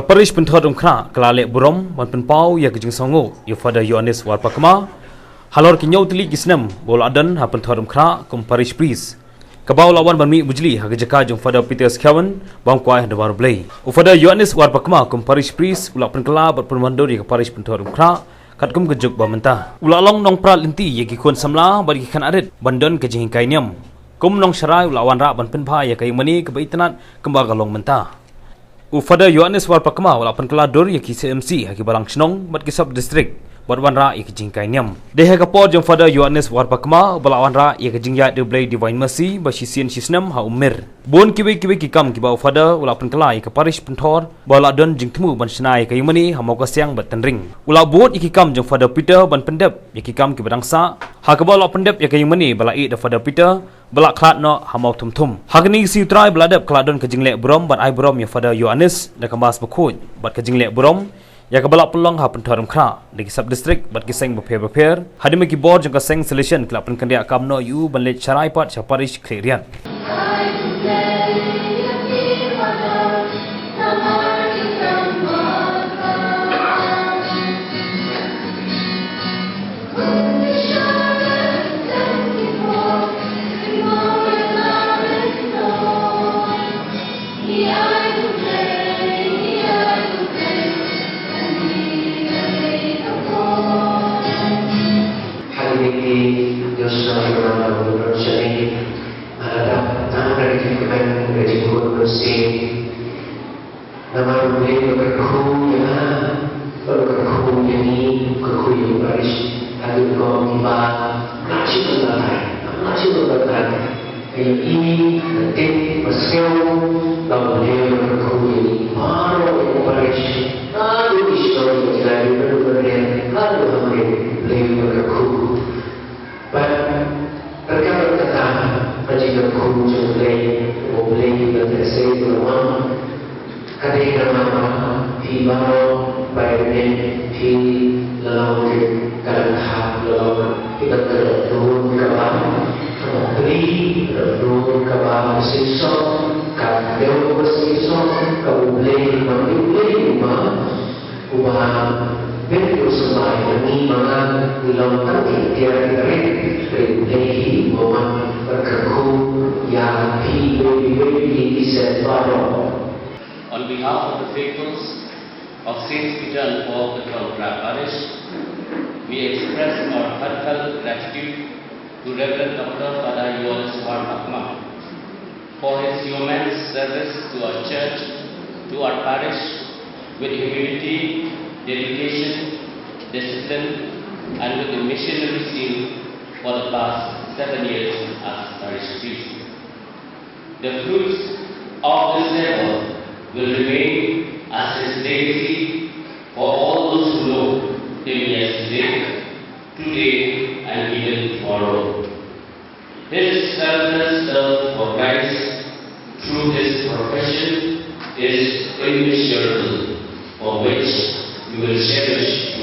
Parish Pynthorumkhrah kelale burom ban penpau ya kejing songo ya Phadar Ioannis War Pakma halor kinyau tili kisnem bol adan ha Pynthorumkhrah kum Parish Priest kabau lawan ban mi bujli ha kejaka jong Phadar Pynthorumkhrah bang kwai da baru blai u Phadar Ioannis War Pakma kum Parish Priest ulak penkela bat permandor ya Parish Pynthorumkhrah kat kum kejuk ba mentah ulak long nong pral inti ya ki kon samla bagi kan arit bandon kejing kainiam kum nong syarai ulawan ra ban penpa ya kai mani kebaitanat kembaga long mentah u Phadar Ioannis War Pakma wala penkeladur ya ki CMC haki balang senong mat ki sub district badwan ra ya ki jingkai niam de ha kapor jong Phadar Ioannis War Pakma balawan ra ya ki jingya de blai divine mercy ba sisian sisnam ha umir bon kiwe ki kam ki ba Phadar wala penkela ya ki Parish Pynthor bala don jing temu ban senai kai mani ha mau ka siang bat tenring ula bot ya ki kam jong Phadar Peter ban pendep ya ki kam ki badangsa ha ka bala pendep ya kai mani bala i da Phadar Peter belak klat no hamau tum hagni si try beladap kladon ke jinglek burom ban ai burom ya Phadar Ioannis da kambas bekut bat ke jinglek burom ya ke belak pelong ha Pynthorumkhrah di sub district bat kiseng beper hadim ki board jong ka seng solution klap pen kandia kamno yu ban le charai pat cha parish clearian On behalf of the faithfuls of Saint Peter and Paul Pynthorumkhrah Parish, we express our heartfelt gratitude to Reverend Dr. Phadar Ioannis War Pakma for his immense service to our church, to our parish, with humility, dedication, discipline, and with the missionary zeal for the past 7 years as parish priest. The fruits of this labor will remain as his legacy for all those who know him yesterday, today, and even tomorrow. His selfless love for Christ through his profession is immeasurable, for which we will cherish